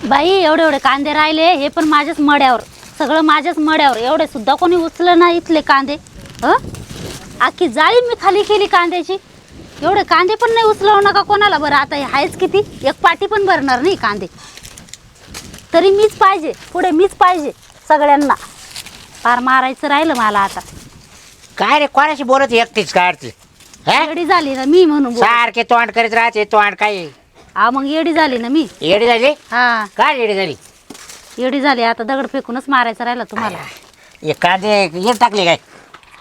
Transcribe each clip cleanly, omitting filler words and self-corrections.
बाई एवढे एवढे कांदे राहिले हे पण माझ्याच मड्यावर, सगळं माझ्याच मड्यावर. एवढे सुद्धा कोणी उचलं नाही इथले कांदे. आखी जाळी मी खाली केली कांद्याची. एवढे कांदे पण नाही उचलवू नका कोणाला. बरं आता हे आहेच किती, एक पाटी पण भरणार नाही कांदे. तरी मीच पाहिजे पुढे, मीच पाहिजे सगळ्यांना. फार मारायचं राहिलं मला आता. काय रे कोणाशी बोलत एकटीच काढते? येडी झाली ना मी म्हणून सारखे तोंड करीत राहते. तोंड काय हा मग येडी झाली ना मी. येडी झाली? हा काय येडी झाली? येडी झाली. आता दगड फेकूनच मारायचं राहिलं तुम्हाला. हे कांदे येत टाकले काय?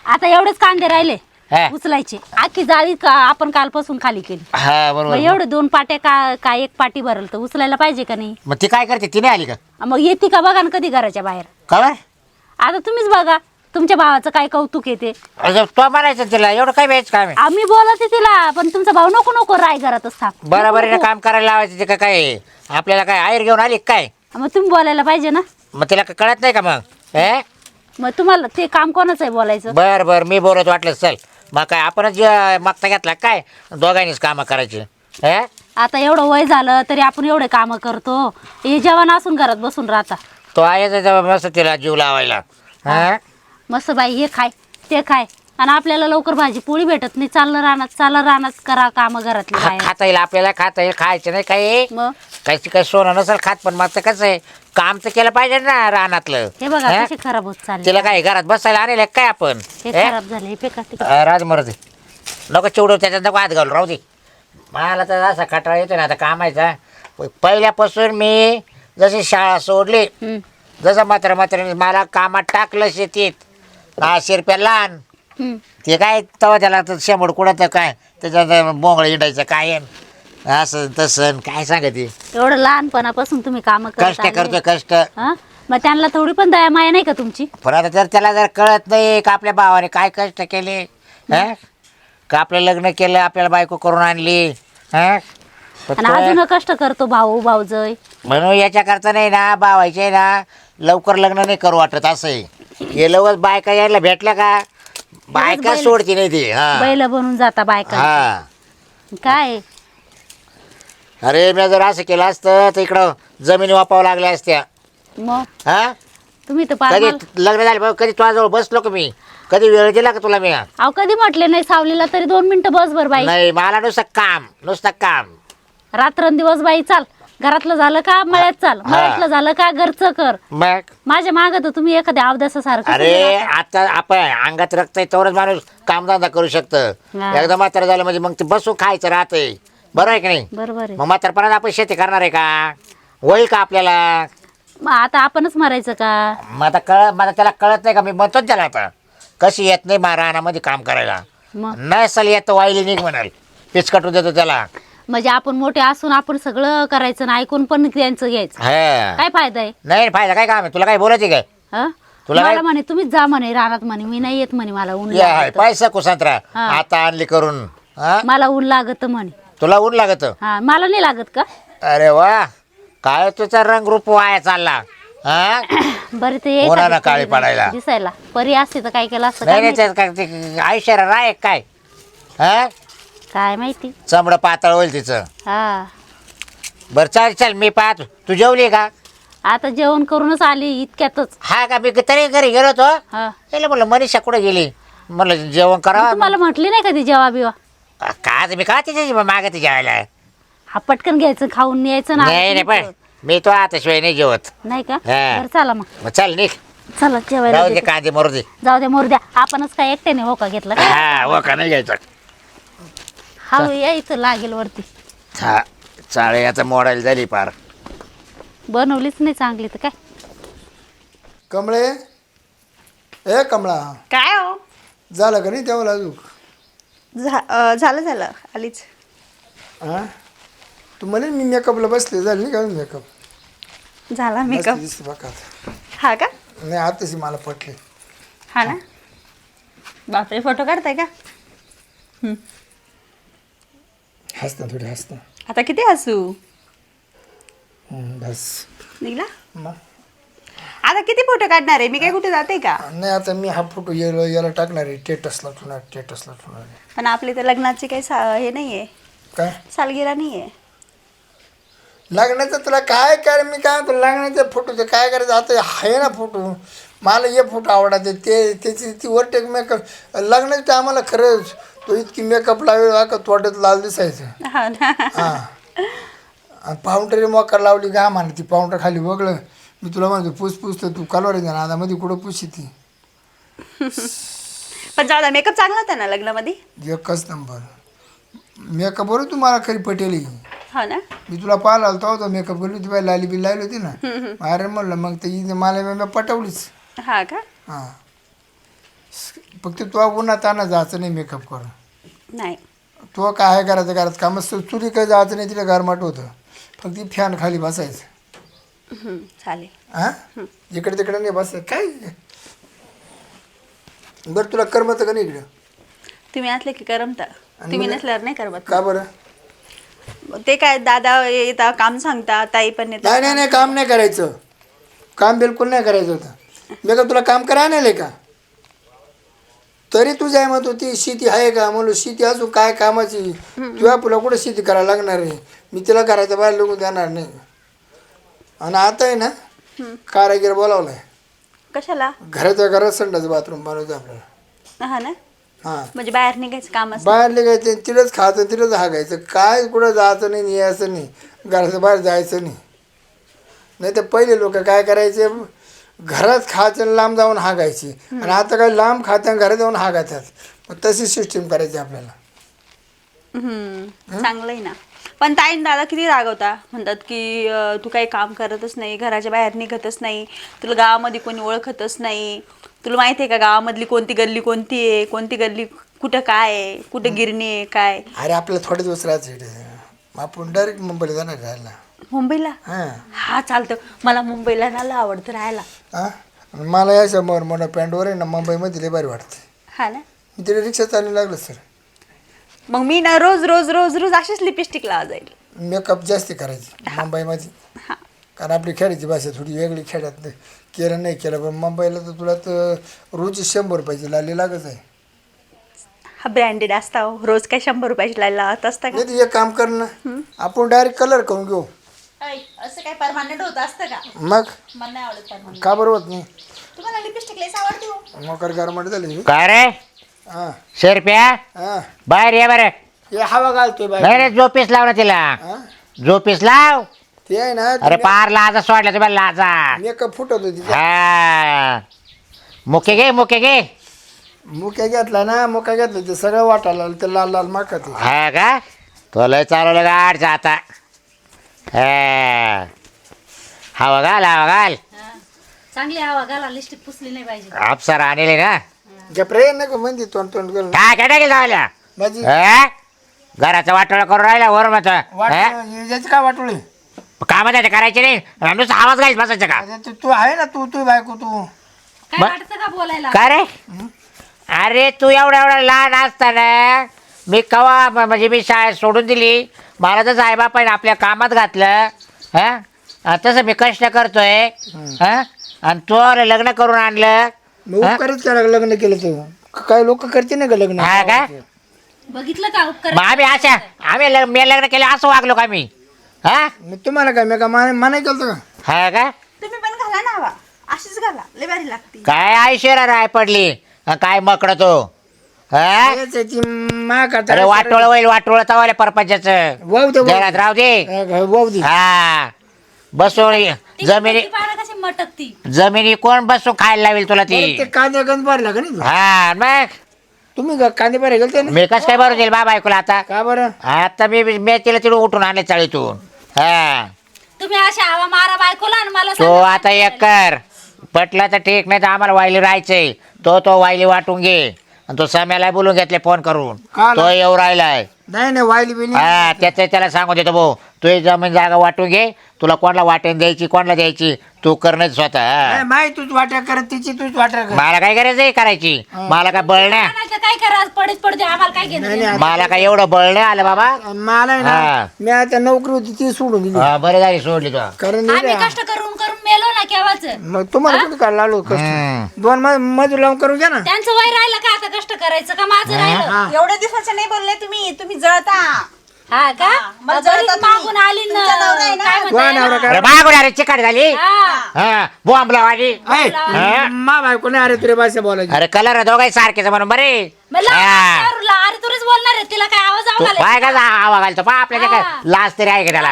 आता एवढेच कांदे राहिले हा. उचलायचे. आखी जाळी का आपण कालपासून खाली केली. हा मग बरोबर. एवढे 2 पाट्या का एक पाटी भरल तर उचलायला पाहिजे का नाही? मग ती काय करते? ती नाही आली का? मग येते का बघा ना कधी घराच्या बाहेर. काय आता तुम्हीच बघा तुमच्या भावाचं काय कौतुक येते. तो म्हणायचं तिला एवढं काय व्यायचं काम आहे? आम्ही बोलते तिला, पण तुमचा भाऊ नको नको राय घरातच थांब. बरोबर काम करायला लावायचं. ते काय आपल्याला काय आयर घेऊन आली काय? मग तुम्ही बोलायला पाहिजे ना. मग तिला कळत नाही का मग? मग तुम्हाला ते काम कोणाचं आहे बोलायचं? बर बर मी बोलत वाटलं चल. मग काय आपणच मागता घेतला काय दोघांनीच कामं करायची? आता एवढं वय झालं तरी आपण एवढे काम करतो. हे जवान असून घरात बसून राहता. तो आहे मस्त तिला जीव लावायला. मस्त बाई हे खाय ते खाय, आणि आपल्याला लवकर भाजी पोळी भेटत नाही. चाललं रानात करा काम घरातली बाहेर. खाता येईल आपल्याला, खाता येईल. खायचं नाही काही. मग काही सोनं नसेल खात, पण मग कसं आहे काम तर केलं पाहिजे ना रानातलं. हे बघा कसे खराब होत चालले. तिला काय घरात बसायला आणले काय आपण? हे खराब झाले हे फेका तिकडे. राजमरते नको चिवडव, त्याच्यात नको हात घालू राहू दे. मला तर असा कटाळा येतो ना आता कामायचा. पहिल्यापासून मी जशी शाळा सोडली, जसं मात्र मला कामात टाकलं शेतीत. 10 रुपया लहान ते काय तेव्हा त्याला शेंबड कुडत काय त्याच्यात बोंगळ हिंडायचं काय असं तसं काय सांगते. एवढं लहानपणापासून तुम्ही काम कष्ट करतोय कष्ट. मग त्यांना थोडी पण दया माया नाही का तुमची? पण आता जर त्याला जर कळत नाही का आपल्या भावाने काय कष्ट केले, का आपलं लग्न केलं, आपल्याला बायको करून आणली, आणि अजून कष्ट करतो भाऊ भाऊजय. म्हणून याच्या करता नाही ना भावायचे ना लवकर लग्न नाही करू वाटत. असं आहे हे लवकर बायका यायला भेटल्या का बायका सोडती नाही ती. बैल बनून जाता बायका. काय अरे मी जर असं केलं असतं तर इकडं जमिनी वापावं लागल्या असत्या. मग तुम्ही तर कधी लग्न झाले कधी तुझ्याजवळ बसलो का मी? कधी वेळ दिला का तुला मी? अहो कधी म्हटले नाही सावलीला तरी 2 मिनिटं बस बर बाई. नाही मला नुसतं काम रात्रंदिवस बाई चाल. घरातलं झालं का मळ्यात चाल, मळ्यातलं झालं का घरचं कर. मग माझ्या माग तर तुम्ही एखाद्या अवदासासारखं. अरे आता आपण अंगात रक्त आहे तेवढंच माणूस कामधंदा करू शकतं. एकदा म्हातारं झालं म्हणजे मग ते बसून खायचं राहतंय. बरोबर आहे की नाही? बरोबर आहे. मग म्हातारपणात आपण शेती करणार आहे का? होईल का आपल्याला? मग आता आपणच मरायचं का? मग आता त्याला कळत नाही का? मी म्हणतो त्याला आता कशी येत नाही रानामध्ये काम करायला. नसल येत वाईली निघ म्हणाल पिचकटून देतो त्याला. म्हणजे आपण मोठे असून आपण सगळं करायचं ना ऐकून पण त्यांचं घ्यायचं. काय फायदा आहे? नाही फायदा काय काम आहे? तुला काय बोलायचे काय? तुला मला म्हणे तुम्हीच जा म्हणे रानात म्हणे, मी नाही येत म्हणे, मला ऊन पैसा कुसंत्रा आता आणली करून. मला ऊन लागत म्हणे. तुला ऊन लागत? मला नाही लागत का? अरे वा काय तुझा रंग रूप वाया चालला. बरं ते काळी पडायला दिसायला परी असते तर काय केलं असतं आयुष्य राय काय? काय माहिती चमडं पातळ होईल तिचं. बर चल मी पाहतो. तू जेवली का? आता जेवण करूनच आली इतक्यातच. का मी तरी घरी गेलो होतो. म्हणलं मनीषा कुठे गेली? म्हणलं जेवण करा. तुम्हाला म्हटली नाही कधी जेवा बिवा? का मी का तिच्या मागत जेवायला? पटकन घ्यायचं खाऊन यायचं ना. नाही पण मी तो आता शिवाय नाही जेवत. नाही का? बरं चला मग चल निघ. चला जेवायला दे कांदे मरू दे. जाऊ दे मोर द्या. आपणच काय एकट्याने होका घेतला का? होका नाही घ्यायचा. हा यायचं लागेल वरती. चाळे आता मोडायला झाली पार. बनवलीच नाही चांगली तर काय. कमळे ए कमळा काय हो? झालं का नाही तेव्हा अजून? झालं आलीच. तू म्हणे मी मेकअपला बसले झाली नाही का मेकअप? झाला मेकअप. दिसते बघा हा का? नाही आताशी मला पटले. हा ना. बापरे फोटो काढताय का? हसता थोडी हसता. आता किती हसू? बस निघला. मग आता किती फोटो काढणार आहे? मी काय कुठे जाते का? नाही आता मी हा फोटो याला टाकणार आहे स्टेटसला ठेवणार. पण आपली तर लग्नाची काही हे नाहीये, काय सालगिरा नाहीये. लग्नाचं तुला काय कर मी काय म्हणतो लग्नाचे फोटोचे काय करायचं आता आहे ना फोटो मला हे फोटो आवडते ते त्याची ती वरटेक मेकअप लग्नाच्या टायमाला खरंच तो इतकी मेकअप लावेल का तोट्यात लाल दिसायचं हो ना. हां आणि पाऊंडर मोकार लावली का म्हणा ती पाऊंडर खाली वगळं मी तुला म्हणतो पुस तर तू कलवर आहे ना आता मध्ये कुठं पुशी ती पण जाऊ द्या, मेकअप चांगला होता ना लग्नामध्ये. एकच नंबर मेकअप बरोबर तुम्हाला खरी पटेल ही. हो ना. मी तुला पाहिला आलता होता मेकअप केली होती बाई लाली बी लावली होती ना अरे म्हणलं मग ते मला मी पटवलीच हा का. हां फक्त तुला उन्हा ताना जायचं नाही मेकअप करून नाही. तो काय करायचं का मस्त चुरी काही जायचं नाही तिला गारमाट होतं फक्त ती फॅन खाली बसायचं चालेल. हां इकडे तिकडे नाही बसायचं काय बरं तुला करमतं का नाही इकडं तुम्ही असले की करमता, तुम्ही नसल्यावर नाही करमत. का बरं ते काय दादा येता काम सांगता, ताई पण येतात. नाही काम नाही करायचं काम बिलकुल नाही करायचं होतं मी का तुला काम करायला नाही का तरी तुझ्या मत होती शेती आहे का म्हणून शेती अजून काय कामाची तुझ्या तुला कुठं शेती करायला लागणार आहे मी तिला करायचं बाहेर लोक देणार नाही आणि आता आहे ना कारागीर बोलावलाय कशाला. घराच्या घरात संडास बाथरूम बनवतो आपल्याला हा ना. हां म्हणजे बाहेर निघायचं काम असतं. बाहेर निघायचं तिथंच खायचं तिथंच हागायचं काय कुठं जायचं नाही यायचं नाही घराच्या बाहेर जायचं नाही तर पहिले लोक काय करायचे घरात खायचं आणि लांब जाऊन हागायची आणि आता काय लांब खात्या घरात जाऊन हागायतात मग तशी सिस्टीम करायची आपल्याला. चांगलं आहे ना. पण ताई आणि दादा किती रागवता, म्हणतात की तू काही काम करतच नाही, घराच्या बाहेर निघतच नाही, तुला गावामध्ये कोणी ओळखतच नाही, तुला माहिती आहे का गावामधली कोणती गल्ली कोणती आहे, कोणती गल्ली कुठं काय आहे, कुठं गिरणी आहे काय. अरे आपल्याला थोडे दिवस राहायचं इथे मग आपण डायरेक्ट मुंबईला जाणार राहायला. मुंबईला. हां हा चालतं, मला मुंबईला ना आवडतं राहायला. हां मला या समोर मोठा पॅन्टवर आहे ना मुंबईमध्ये लय भारी वाटते. हा ना. मी तिथे रिक्षा चालू लागलं सर मग मी ना रोज रोज रोज रोज अशीच लिपस्टिक लावा जाईल. मेकअप जास्ती करायची मुंबईमध्ये हा. कारण आपली खेड्याची भाषा थोडी वेगळी खेड्यात केलं नाही केलं पण मुंबईला तर तुला तर रोज 100 रुपयाची लाली लागत आहे. हा ब्रँडेड असता हो. रोज काय 100 रुपयाची लाईन लावत असता का. नाही तर एक काम कर ना आपण डायरेक्ट कलर करून घेऊ. असं काय परमानंट होत असतं का. मग मला नाही आवडत परमानंट. का बरं होत नाही तुम्हाला लिपस्टिक लेस आवडते हो. मोकर गारमाट झाली काय रे हां शेरप्या हां बाहेर ये बरं. हे हवा घालतोय नाही बाई रे झोपीस लाव ना तिला, हां झोपीस लाव. ते आहे ना अरे पार लाजा सोडल्या तुम्हाला लाजा. मेकअप फुटत होती हा मुके घे मुक्या घेतला ना मुका घेतला ते सगळं वाटायला लागलं ते लाल लाल माका ते हा का तो लय चालवलं गाडचा आता. हवा घाल चांगली हवा घाला लिस्टिक पुसली नाही पाहिजे. अप्सरा आणले ना गप्रे नको म्हणजे तोंड करून काय टाकेल जावल्या माझी घराचा वाटोळा करून राहिला वर मत याची काय वाटोळी काम त्याचे करायचे नाही नुसतं आवाज घालीच बसायचं का. तू आहे ना तू बायको तू काय वाटतं का बोलायला. का रे अरे तू एवढा लहान असताना मी कवा म्हणजे मी शाळेत सोडून दिली मला तर साईबापाने आपल्या कामात घातलं. हा तसं मी कष्ट करतोय हा आणि तू लग्न करून आणलं. मग उपकारच करा लग्न केलं तू काय लोक करते ना का लग्न हा का बघितलं का उपकार. मग आम्ही मी लग्न केलं असं वागलो का मी. हा मग तुम्हाला काय मी का मनाई केलं का हा का तुम्ही पण घाला ना हवा अशीच घाला लय भारी लागते. काय ऐश्वर्या राय पडली काय मकड तो. हा अरे वाटोळ होईल वाटोळ तवाले परपंचाचं घरात राहू दे. हा बसून जमिनी कशी मटकती जमिनी कोण बसून खायला लावेल तुला ती. कांदे गंज भरला का नाही हा मग तुम्ही कांदे भराय गेलते ना मी कसं काय भरून देईल बाबा ऐकूला आता. का बरं आता मी तिला तिथून उठून आणले चाळीतून. हा तुम्ही अशी हवा मारा बायकोला आणि मला तो आता एक कर पटला तर ठीक नाही तर आम्हाला वायली राहायचंय. तो वायली वाटून घे आणि तो सम्याला बोलून घेतले फोन करून तो येऊ राहिलाय. नाही वायली बिली हा त्याला सांगून देतो भाऊ तू जमीन जागा वाटून घे तुला कोणाला वाटेन द्यायची कोणाला द्यायची तू करणं स्वतः. माही तूच वाट्या करत तिची तूच वाट्या कर मला काय गरज आहे करायची मला काय बळ नाही काय करा पडते आम्हाला काय घेणं. मला काय एवढं बळ नाही आलं बाबा. मला आहे ना मी आता नोकरी होती ती सोडून दिली हा बरं झाली सोडली तो. कारण आम्ही कष्ट करून करून मेलो ना केव्हाच. मग तुम्हाला कुठे काय लावलो कष्ट 2 मजूर लावून करून घ्या ना. त्यांचं वय राहिलं का आता कष्ट करायचं का माझं राहिलं. एवढ्या दिवसाचं नाही बोलले तुम्ही जळता. हा का मला बरीच जळतात मागून आली ना तुमचा नवरा आहे ना? काय वा म्हणताय? नवरा काय अरे मागून अरे चिकट झाली हा. हा बॉम्ब लावाली ऐ, मा बायको नाही अरे तुला भाषा बोलायची अरे कलर दोघाही सारखेच म्हणून बरे म्हणलं, हा. अरे अरे तुलाच बोलणार आहे तिला काय आवाज तू आवाज काय का आवा घालतो पा आपल्या काय लाज तरी आहे का त्याला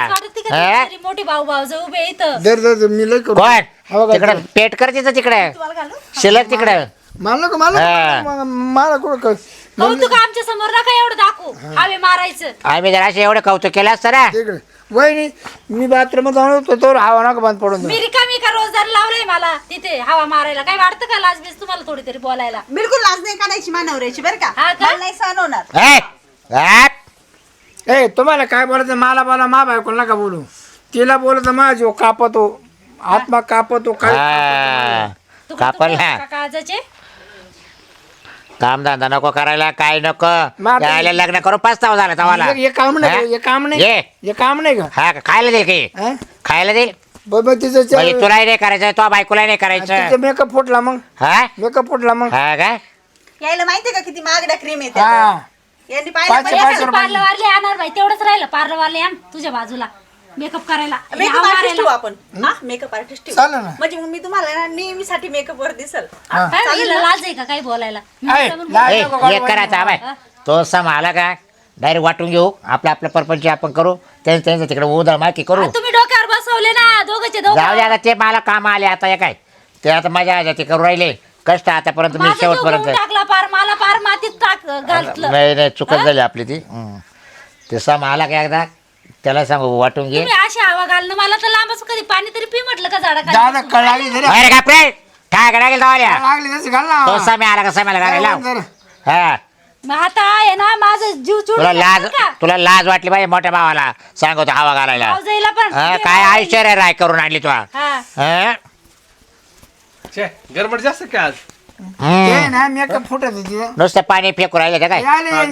हा? मोठी भाऊ भाऊ जाऊ उभे इथं दर दर मी लय करू कोण हवा घालतो. तिकडं पेट कर तिचं तिकडे तुम्हाला घालू शिलक तिकडं मला नको हा. मला कुठं कर कौतुक आमच्या समोर नका एवढं दाखवू हवे मारायचं आम्ही जर असे एवढं कौतुक केलं असतं ना तिकडे वहिनी मी बाथरूम जाऊन होतो तर हवा नका बंद पडून मी रिकामी का रोजदार लावलंय मला तिथे हवा मारायला काय वाटतं का लाजबीज तुम्हाला थोडी तरी बोलायला बिलकुल लाज नाही काढायची मानवऱ्याची बरं का हा का? मला नाही सहन होणार ए, ऍप. ए तुम्हाला काय बोलायचं मला बोला मा बायको नका बोलू तिला बोलत मा जो कापतो आत्मा कापतो काय हा. तू कापल ना काळजाचे कामधंदा नको करायला काय नको मग यायला लग्न करू पस्तावा झाला तवाला हे काम नाही हा? हे काम नाही ये. हे काम नाही का हा का? खायला देईल की हा? खायला देईल बाबा तिचं म्हणजे तुलाही नाही करायचं तो बायकोलाही नाही करायचं मेकअप फुटला मग हा मेकअप फुटला मग हा काय यायला माहितीये का किती महागडा क्रीम येते हा यांनी पाहिलं पाचशे- पाचशे पण रुपये. पार्लर वाले आणणार बाई तेवढंच राहिलं पार्लर वाले आण तुझ्या बाजूला मेकअप करायला आणि मेकअप हवा आर्टिस्ट ठेवू मारायला. आपण हा मेकअप आर्टिस्ट ठेवू चालेल ना. म्हणजे मग मी तुम्हाला ना नेहमीसाठी मेकअप वर दिसल काय हिला लाज आहे का काय बोलायला ऐ, म्हणून लाज ए, नको काढू एक करायचा बाय तो सम आला का डायरेक्ट वाटून घेऊ आपल्या आपल्या परपंच आपण करू त्यांचं तिकडे उदळ माकी करू आ, तुम्ही डोक्यावर बसवले ना दोघंचे जाऊ दे दोघं आता ते मला काम आले आता हे काय ते आता माझ्या ते करू राहिले कष्ट आतापर्यंत मी माझा जीव शेवटपर्यंत घेऊन टाकला पार मला पार मातीत टाक घातलं नाही नाही चुकत झाली आपली ती ते सम आला का एकदा त्याला सांगू वाटून घे तुम्ही अशी हवा घालणं मला तर लांबच कधी पाणी तरी पी म्हटलं का दादा झाडाखाली कळाली जरा अरे का प्रे काय करायला लावल्या लागली तशी घाल ना तो समय आला का समय लागायला लाव जरा. हा मग आता आहे ना माझं जीव तुला लाज चोरून तुला लाज वाटली पाहिजे मोठ्या भावाला सांगतो हवा घालायला जायला पण हा, काय ऐश्वर्या राय करून आणली तुला हा हा? छे गडबड जास्त काय आज हम्म. ते ना मेकअप फुटत होती नुसतं पाणी फेकून राहिलं का काय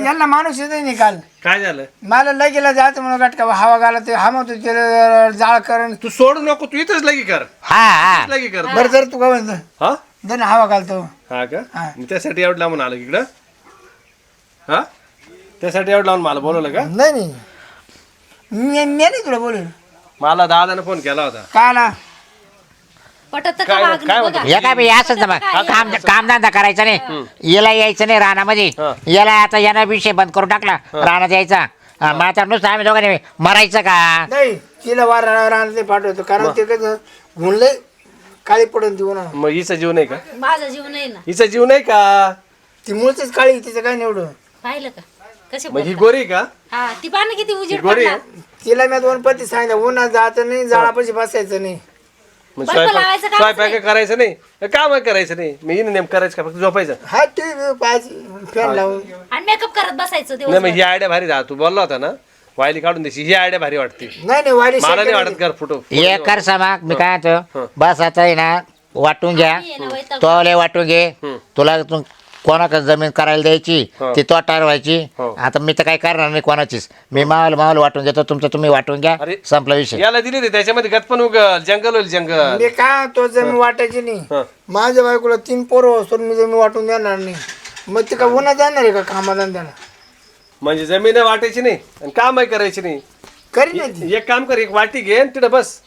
यांना माणूस येत नाही काल काय झालं मला लगेला जायचं म्हणून गटका हवा घाला ते हा म्हणतो त्याला जाळ करण तू सोडू नको तू इथंच लगी कर हा हा लगी कर बरं जर तू काय म्हणतो हा जर हवा घालतो हा का हा. मग त्यासाठी एवढं लांबून आलं इकडं हा त्यासाठी एवढं लावून मला बोलवलं का नाही नाही मी नाही तुला बोलू मला दादाने फोन केला होता काला पटत का काय- वागणं काय बघा. होतं? हे काय बी असंच ना मग काय काम कामधंदा करायचा नाही याला यायचं नाही रानामध्ये हा. याला आता यानं विषय बंद करून टाकला रानात यायचा हा, मग आता नुसतं आम्ही दोघांनी मरायचं का नाही तिला वार राहणार पाठवतो कारण ते कसं गुणले काळी पडून देऊ ना मग हिचा जीव नाही का माझा जीव नाही ना हिचा जीव नाही का ती मुळचीच काळी तिचं काय निवडून पाहिलं का कसे मग ही बोलतात. गोरी का हा ती पानं किती ही उजेड गोरी पडला. आहे? तिला मी 2 पती सांगितलं उन्हात जायचं नाही जाळापाशी बसायचं नाही मग बल्ब लावायचं कामच स्वयंपाक करायचं नाही काम करायचं नाही मी नेम करायचं का फक्त झोपायचं हा टी पाहिजे फॅन लावून आणि मेकअप करत बसायचं नाही मग दिवस ही आयडिया भारी तू बोलला होता ना वायली काढून द्यायची ही आयडिया भारी वाटते नाही नाही वाडी मला नाही शेकली वाटत कर फोटो हे कर समाग मी काय म्हणतो बस आता आहे ना वाटून घ्या तो लय वाटून घे तुला तू कोणाकडे जमीन करायला द्यायची हो. ती तो ठरवायची हो. आता मी तर काही करणार नाही कोणाचीच मी मावल वाटून घेतो तुमचं तुम्ही वाटून घ्या अरे. संपला विषय याला दिली होती त्याच्यामध्ये गटपण उगल जंगल होईल जंगल मी काय तो जमीन वाटायची नाही हं. माझ्या बायकोला 3 पोरं असून मी जमीन वाटून देणार नाही मग ते का उन्हात जाणार आहे का कामाधंद्याला म्हणजे जमीन वाटायची नाही आणि कामही करायची नाही करी नाही ती एक काम कर एक वाटी घे आणि तिथं बस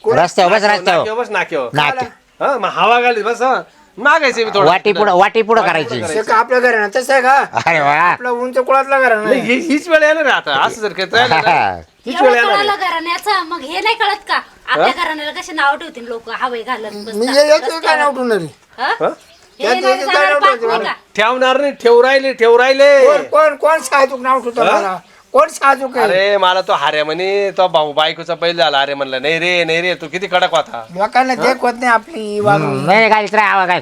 रस्त्यावर बस रस्त्यावर नाक्यावर बस नाक्यावर नाके हा मग हवा घाली बस हा मागायचं मी थोडं वाटी पुढं करायची ते का आपल्या घराणं तसं आहे का अरे वा आपला उंच कुळातला घराणं नाही, नाही हीच वेळ येणार आहे आता असं जर काही झालं ना, हीच वेळ एवढं येणार आहे. कळालं घराण्याचं मग हे नाही कळत का आपल्या घराण्याला कसे नाव ठेवतील लोक हवे घालत मी बसतात याचं काय नाव ठेवणार आहे? हं? हा? हे नाही जाणार पाहत नाही का? ठेवणार नाही ठेव राहिले कोण कोण कोण साजूक नाव ठेवतो मला कोण साजूक आहे अरे मला तो हार्या म्हणे तो भाऊ बायकोचा बैल झाला अरे म्हणलं नाही रे तू किती कडक होता लोकांना देखवत नाही आपली वागणूक नाही गाडीत राहा काय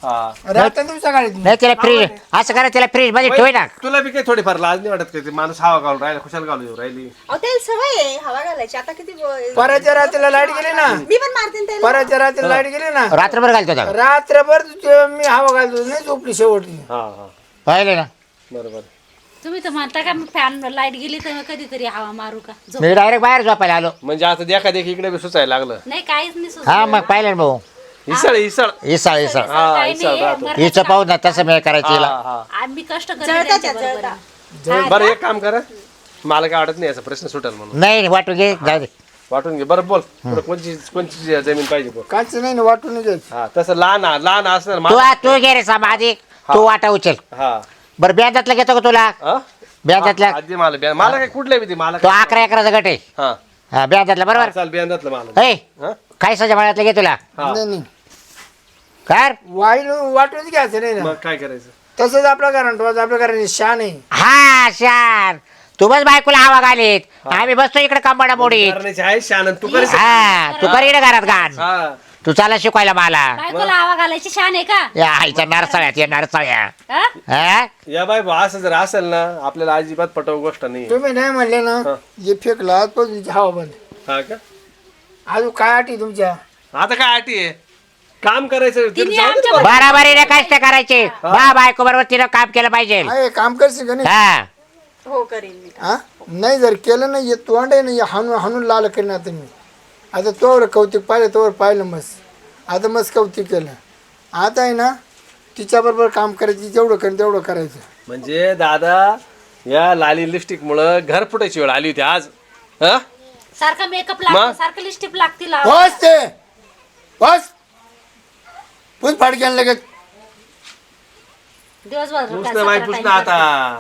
हा रात्र दिवसा गाडीत नाही त्याला फ्रीज असं करा त्याला फ्रीज मध्ये ठेव ना तुला बी काही थोडीफार लाज नाही वाटत का ते माणूस हवा घालून राहिला खुशाल घालून राहिली अहो त्याला सवय आहे हवा घालायची आता किती परवाच्या रात्रीला लाईट गेली ना मी पण मारते ना त्याला परवाच्या रात्रीला लाईट गेली ना रात्रभर घालतो त्याला. रात्रभर मी हवा घालतो नाही झोपली शेवटली हा हा पाहिले ना बरोबर तुम्ही तर म्हणता का मग फॅन लाईट गेली तर मग कधीतरी हवा मारू का झोप. मी डायरेक्ट बाहेर झोपायला आलो म्हणजे आता देखा देखी इकडे बी सुचायला लागलं नाही काहीच नाही सुचलं. हा मग पाहिलं ना भाऊ इसळ इसळ काही नाही, मरणाचं हिचं पाहू ना तसं मी करायचं हिला हा आम्ही कष्ट करतो जळतात त्यांच्याबरोबर. जळतात. बरं एक काम करा मला काय वाटत नाही याचा प्रश्न सुटेल म्हणून. नाही वाटून घे जाऊ दे. वाटून घे बरं. बोल तुला कोणची कोणची जमीन पाहिजे बोल. काच नाही ना वाटून घ्यायचं. हा तसं लहान असणार तू मला. तू घे रे समाधी. तू वाटा उचल. हा बरं ब्याजातलं घेतो का तुला? हा? ब्याजातल्या आधी मला काय कुठल्या भीती मला तो 11 एकराचा गट आहे. हा हा ब्याजातला बरोबर. चाल बियांदातलं मला. ए हा? काय सजा मळ्यातलं घे तुला हा. नाही कर. वाटूनच घ्यायचं नाही ना. मग काय करायचं. तसंच आपलं कारण आपल्या घराने शान आहे. हा शान तू बस बायकोला हवा घालीत आम्ही बसतो इकडे कंबाडा मोडीत. करण्याची आहे शान तू कर. हा तू कर इकडे घरात घाण. हा तू चाला शिकवायला मला बायकोला हवा घालायची शान आहे का? या आईच्या नारसाळ्यात या नारसाळ्या. हा? हा? या बाय भाऊ असं जर असेल ना आपल्याला अजिबात पटव गोष्ट नाही. तुम्ही नाही म्हणले ना हा. जे फेकलं आजपासून हवा बंद. हा का अजून काय अटी तुमच्या? आता काय अटी आहे काम करायचं तिथे तिने जाऊ दे आमच्या ना. बराबरीने कष्ट करायचे बा बायको बरोबर तिनं काम केलं पाहिजे. आहे काम करशील का नाही? हा हो करीन मी. हा नाही जर केलं नाही हे तोंड आहे नाही हाणून हाणून लाल करीन आता मी. आता तोवर कौतिक पाहिलं तोवर पाहिलं मस्त. आता मस्त कौतिक केलं. आता आहे ना तिच्याबरोबर काम करायचं जेवढं करेन तेवढं करायचं. म्हणजे दादा या लाली लिपस्टिक मुळे घर फुटायची वेळ आली होती आज. हा सारखा मेकअप मग? लागतो सारखं लिपस्टिक लागतील बस ते बस पुस फाडक्यान लगेच. दिवसभर पुसणं काय बाई सतरा पुसणं time आता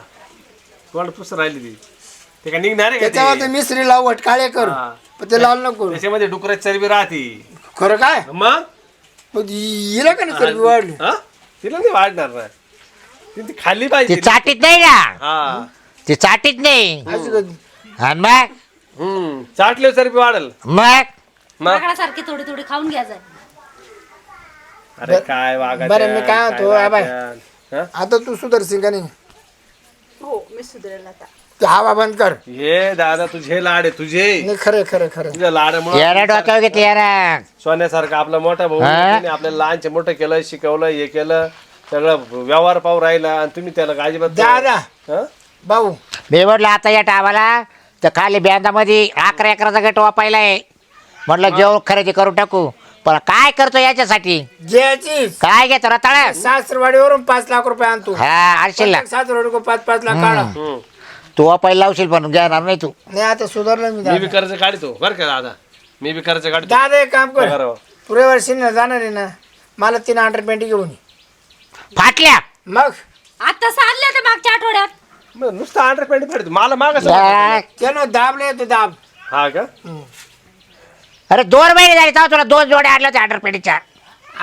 कोण पुस राहिली ती ते काय निघणार आहे का त्याच्यावर ते ते? मिसरी लावट काळे कर हा. पण ते लाल नको. त्याच्यामध्ये डुकराची चरबी राहते. खरं काय मग मग हिला का नाही चरबी वाढली? हा तिला नाही वाढणार ना ती खाल्ली ती पाहिजे. चाटीत नाही ना हा ती चाटीत नाही. अशी कधी? आणि मग चाटले चरबी वाढल. मग मग माकडासारखी थोडी थोडी खाऊन घ्यायचं. अरे काय वागा बरं, मी काय म्हणतो, आबाई. हा? आता तू सुधरशील का नाही? हो मी सुधरेल आता. ते हवा बंद कर. हे दादा तुझे लाड आहे तुझे. नाही खरं खरं खरं. तुझ्या लाडामुळे याला डोक्यावर घेतली याला. सोन्यासारखा आपला मोठा भाऊ हा? त्याने आपल्याला लहानचे मोठं केलं शिकवलं हे केलं सगळं व्यवहार पाहू राहिला आणि तुम्ही त्याला अजिबात दादा हा? भाऊ मी म्हटलं आता या टावाला तर खाली बँदामध्ये 11 एकराचा गट वापायलाय. म्हटलं जेवण खरेदी करून टाकू पण काय करतो याच्यासाठी घ्यायची काय घेतो रताळ. सासरवाडीवरून 5 लाख रुपये आणतो. हा आणशील ना सासरवाडी 5-5 लाख काढा. हम्म. तू वापायला लावशील पण घेणार नाही तू. नाही आता सुधारलं मी मी दादा. बी कर्ज काढतो बरं का दादा. मी बी कर्ज काढतो. दादा एक काम कर बरोबर. पुढे वर्षी ना जाणार आहे ना मला 3 अंडरपॅन्टी घेऊन ये. फाटल्या. मग आता चालले ते मागच्या आठवड्यात. मग नुसतं ऑर्डर पेंट फाडतो मला माग त्यानं दाबले तो दाब. हा का अरे 2 महिने झाले तेव्हा तुला 2 जोड्या आणल्या होत्या ऑर्डरपेटीच्या.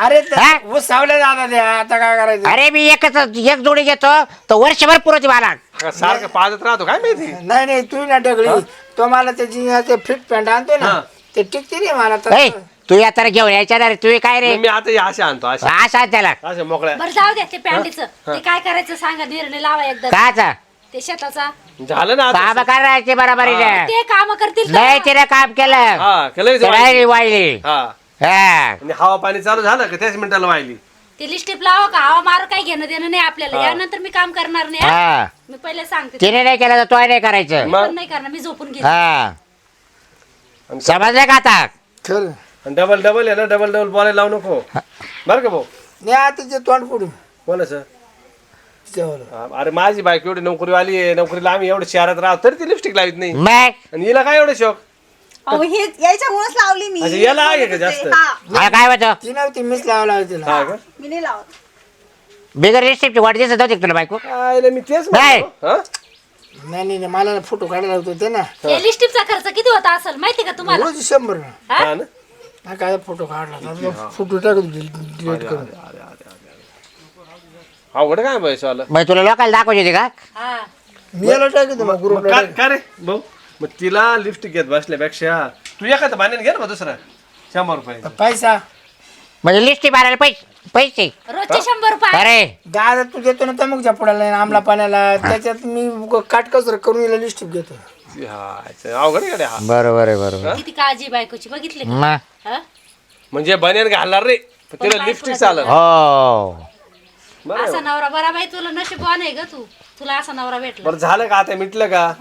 अरे हा? ऊस सावले दादा द्या आता काय करायचं? अरे मी एक जोडी घेतो तर वर्षभर पुरवते मला. सारखं पाजत राहतो काय माहिती. नाही नाही तू ना ढगली तो मला त्याची ते फिट पॅन्ट आणतो ना हा. ते टिकते नाही मला ऐ, तर. तू या तर घेऊन यायच्या ना रे तू काय रे. मी आता हे असे आणतो असे असा त्याला असे मोकळ्या बरं जाऊ द्या ते पॅन्टीचं ते काय करायचं सांगा निर्णय लावा एकदा काचा ते शेताचा झालं ना आता. काम करायचे बरोबरीने. ते काम करतील नाही तर. तिने काम केलं हा केलं तर राहिली वाहिली. हा हा आणि हवा पाणी चालू झालं का त्याच मिनिटाला वाहिली. ते लिस्टिप लावा का हवा मारू काही घेणं देणं नाही आपल्याला यानंतर मी काम करणार नाही हा. हा मी पहिले सांगते तिने नाही केलं तर तो नाही करायचं. मी पण नाही करणार मी झोपून घेते हा समजलं का आता. खरं आणि डबल डबल आहे ना डबल बोलायला लावू नको बरं का भाऊ. नाही आता ते तोंड फोडून कोणाचं तिच्यावर. हा, अरे माझी बायको एवढी नोकरीवाली आहे नोकरीला आम्ही एवढं शहरात राहतो तरी ती लिपस्टिक लावित नाही मग आणि हिला काय एवढं शोक. अहो हे याच्यामुळेच लावली मी. अच्छा, याला आहे का जास्त? हा मला काय होतं ती नव्हती मीच लावला होती तिला. हा का मी नाही लावत. बिगर रिस्ट्रिक्टची वाट दिसत होती का तुला बायको. काय मी तेच नाही. म्हणतो. हा? नाही नाही नाही, मला फोटो काढायला होतो ते ना हे लिस्टिपचा खर्च किती होता असेल माहिती का तुम्हाला रोज 100 ना. हा? हा ना हा काय फोटो काढला फोटो टाकून डिलीट करून. अवघड काय पैसे आलं मग तुला लोकांना दाखवायची का. हा मी याला टाकतो मग मग ग्रुपला का रे भाऊ मग तिला लिपस्टिक घेत बसल्यापेक्षा तू एखादं भांड्याने घे ना मग दुसरं 100 रुपये पैसा म्हणजे लिस्टी मारायला पैसे रोजचे 100 रुपये अरे दादा तू देतो ना तमुकच्या पुढाला आमला पाण्याला त्याच्यात मी काटकसर करून याला लिस्टिप घेतो. हा अवघड आहे हा बरोबर आहे बरोबर. किती काळजी बायकोची बघितली का? मग हा? म्हणजे बनियन घालणार रे पण तिला लिपस्टिक चालत हो असा नवरा बरा बाई तुला नशीबवान आहे ग तू तुला असा नवरा भेटला बरं झालं का आता मिटलं का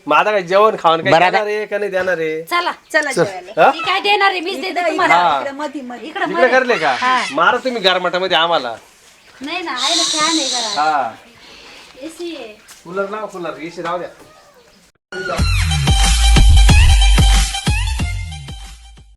मग आता काय जेवण खावण काय बरं आता- देणार आहे का नाही देणार आहे चला चला जेवायला. हा? मी काय देणार आहे मीच देते हा. तुम्हाला इकडे मधी मध्ये. इकडे तिकडे करले का हा. मारा तुम्ही गारमाटामध्ये आम्हाला नाही ना आहे ना फॅन आहे घरात हा एसी आहे कूलर लाव कूलर एसी राहू द्या आहे